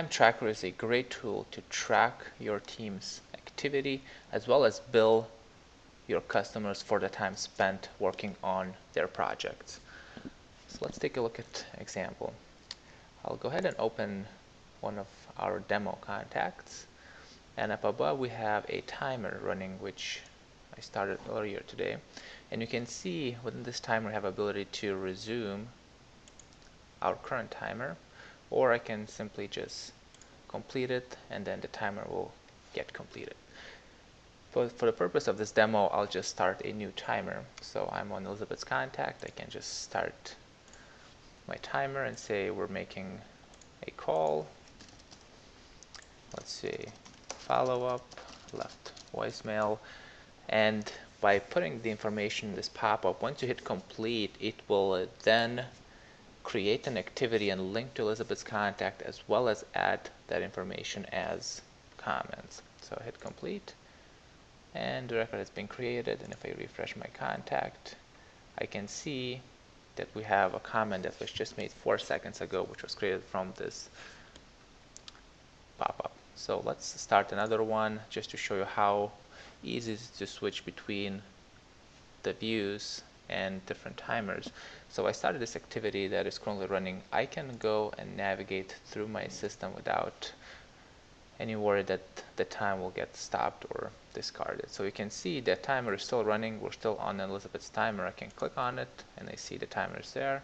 time tracker is a great tool to track your team's activity as well as bill your customers for the time spent working on their projects. So let's take a look at an example. I'll go ahead and open one of our demo contacts, and up above we have a timer running, which I started earlier today, and you can see within this timer I have ability to resume our current timer, or I can simply just complete it and then the timer will get completed. For the purpose of this demo, I'll just start a new timer. So I'm on Elizabeth's contact. I can just start my timer and say we're making a call. Let's see, follow-up, left voicemail, and by putting the information in this pop-up, once you hit complete, it will then create an activity and link to Elizabeth's contact as well as add that information as comments. So hit complete and the record has been created, and if I refresh my contact, I can see that we have a comment that was just made 4 seconds ago, which was created from this pop-up. So let's start another one just to show you how easy it is to switch between the views and different timers. So I started this activity that is currently running. I can go and navigate through my system without any worry that the time will get stopped or discarded. So you can see that timer is still running. We're still on Elizabeth's timer. I can click on it and I see the timer is there.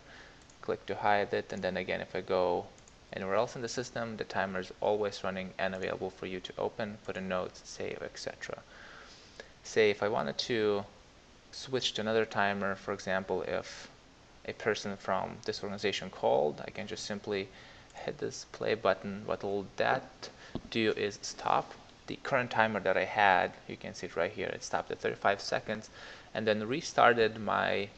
Click to hide it, and then again if I go anywhere else in the system, the timer is always running and available for you to open, put in notes, save, etc. Say if I wanted to switch to another timer, for example, if a person from this organization called, I can just simply hit this play button. What will that do is stop the current timer that I had. You can see it right here. It stopped at 35 seconds and then restarted my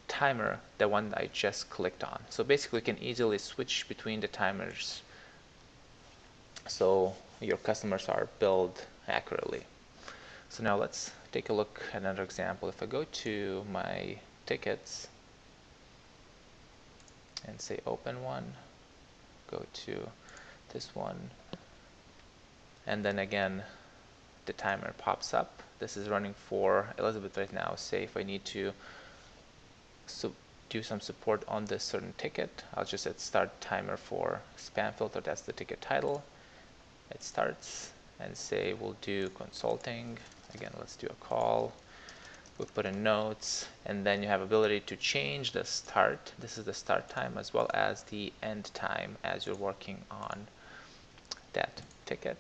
timer, the one I just clicked on. So basically you can easily switch between the timers so your customers are billed accurately. So now let's take a look at another example. If I go to my tickets and say open one, go to this one, and then again the timer pops up. This is running for Elizabeth right now. Say if I need to do some support on this certain ticket, I'll just hit start timer for spam filter. That's the ticket title. It starts and say we'll do consulting. Again, let's do a call. We put in notes, and then you have ability to change the start. This is the start time as well as the end time as you're working on that ticket.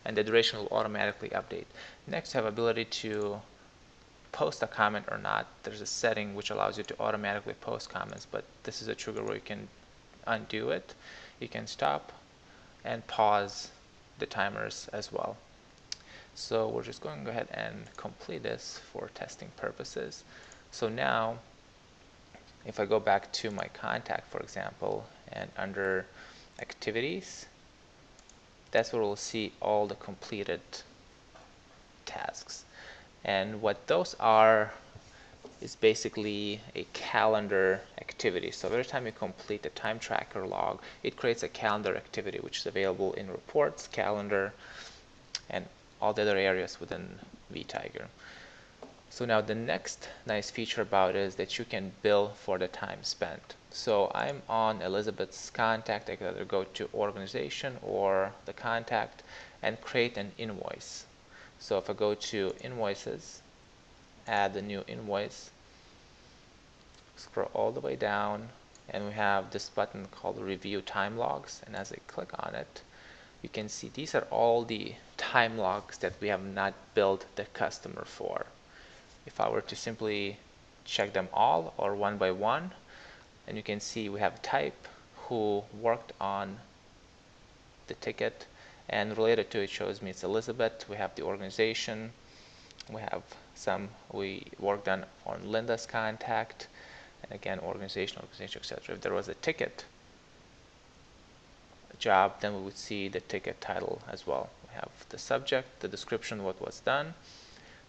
And the duration will automatically update. Next, you have ability to post a comment or not. There's a setting which allows you to automatically post comments, but this is a trigger where you can undo it. You can stop and pause the timers as well. So we're just going to go ahead and complete this for testing purposes. So now if I go back to my contact, for example, and under activities, that's where we'll see all the completed tasks. And what those are is basically a calendar activity. So every time you complete the time tracker log, it creates a calendar activity which is available in reports, calendar, and all the other areas within VTiger. So now the next nice feature about it is that you can bill for the time spent. So I'm on Elizabeth's contact. I can either go to organization or the contact and create an invoice. So if I go to invoices, add a new invoice, scroll all the way down, and we have this button called review time logs, and as I click on it, you can see these are all the time logs that we have not billed the customer for. If I were to simply check them all or one by one, and you can see we have type, who worked on the ticket, and related to it shows me it's Elizabeth. We have the organization, we have we worked on Linda's contact, and again organization, etc. If there was a ticket job, then we would see the ticket title as well. We have the subject, the description, what was done,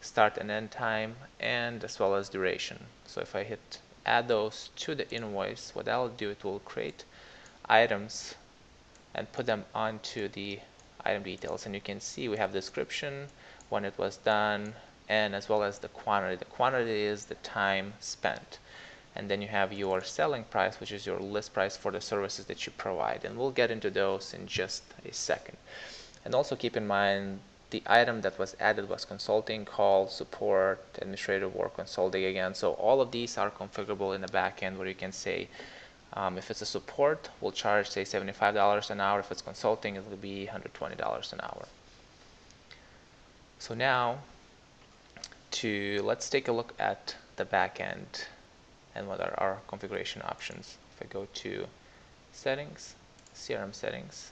start and end time, and as well as duration. So if I hit add those to the invoice, what that'll do, it will create items and put them onto the item details. And you can see we have the description, when it was done, and as well as the quantity. The quantity is the time spent. And then you have your selling price, which is your list price for the services that you provide. And we'll get into those in just a second. And also keep in mind, the item that was added was consulting, call, support, administrative work, consulting again. So all of these are configurable in the back end, where you can say, if it's a support, we'll charge, say, $75 an hour. If it's consulting, it will be $120 an hour. So now, let's take a look at the back end and what are our configuration options. If I go to settings, CRM settings,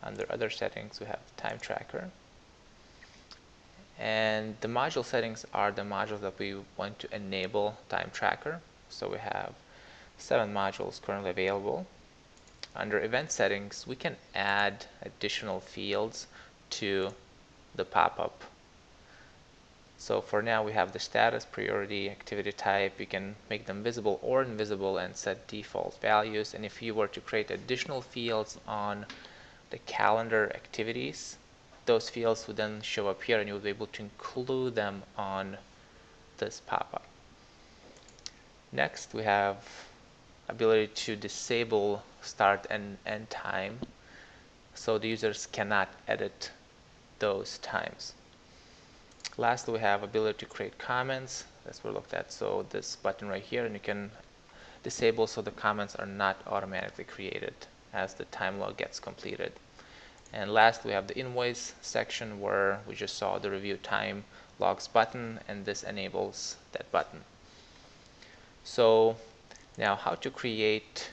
under other settings, we have time tracker. And the module settings are the modules that we want to enable time tracker. So we have 7 modules currently available. Under event settings, we can add additional fields to the pop-up. So for now, we have the status, priority, activity type. You can make them visible or invisible and set default values. And if you were to create additional fields on the calendar activities, those fields would then show up here, and you'll be able to include them on this pop-up. Next, we have ability to disable start and end time, so the users cannot edit those times. Lastly, we have ability to create comments. That's what we looked at. So this button right here, and you can disable so the comments are not automatically created as the time log gets completed. And last, we have the invoice section, where we just saw the review time logs button, and this enables that button. So now, how to create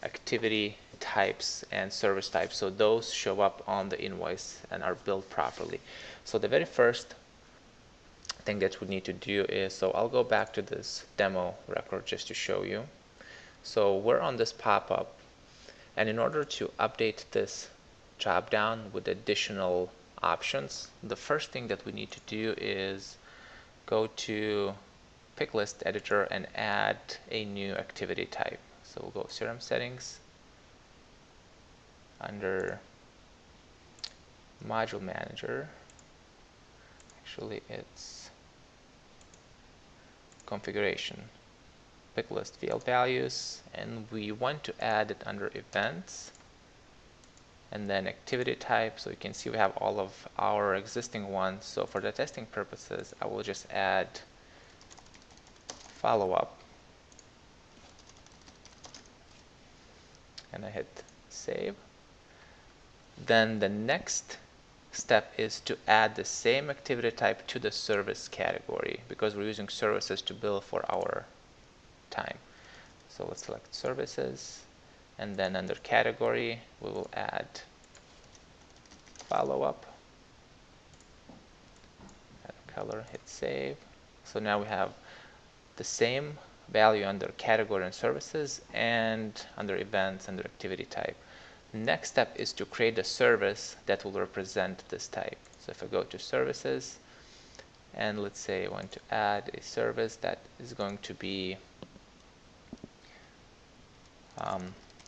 activity types and service types so those show up on the invoice and are billed properly. So the very first thing that we need to do is, so I'll go back to this demo record just to show you. So we're on this pop-up, and in order to update this drop down with additional options, the first thing that we need to do is go to pick list editor and add a new activity type. So we'll go CRM settings, under module manager, actually it's configuration, pick list field values, and we want to add it under events, and then activity type. So you can see we have all of our existing ones. So for the testing purposes, I will just add follow-up, and I hit save. Then the next step is to add the same activity type to the service category, because we're using services to bill for our time. So let's select services, and then under category we will add follow-up, add color, hit save. So now we have the same value under category and services, and under events, under activity type. Next step is to create a service that will represent this type. So if I go to services, and let's say I want to add a service that is going to be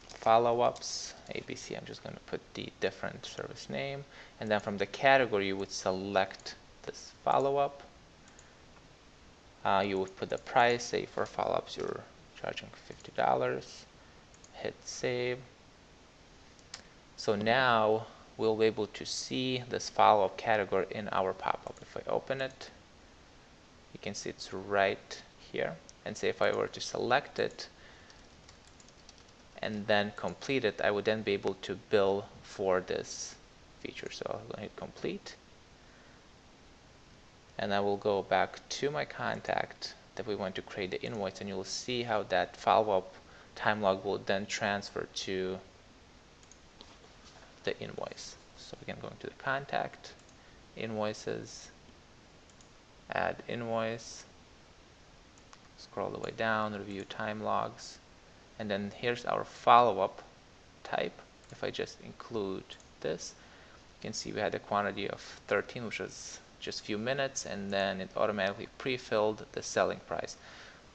follow-ups, ABC. I'm just going to put the different service name, and then from the category you would select this follow-up. You would put the price, say for follow-ups you're charging $50, hit save. So now we'll be able to see this follow-up category in our pop-up. If I open it, you can see it's right here. And say if I were to select it and then complete it, I would then be able to bill for this feature. So I'm going to hit complete. And I will go back to my contact that we want to create the invoice, and you'll see how that follow-up time log will then transfer to the invoice. So again, going to the contact, invoices, add invoice, scroll the way down, review time logs, and then here's our follow-up type. If I just include this, you can see we had a quantity of 13, which was just a few minutes, and then it automatically pre-filled the selling price.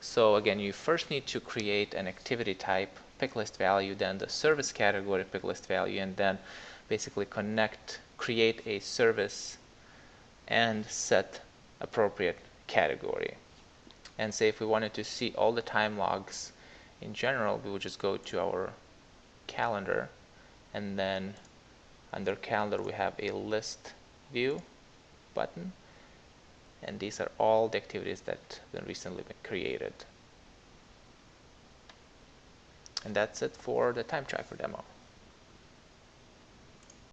So again, you first need to create an activity type pick list value, then the service category pick list value, and then basically create a service and set appropriate category. And say if we wanted to see all the time logs in general, we would just go to our calendar, and then under calendar we have a list view button, and these are all the activities that have recently been created. And that's it for the time tracker demo.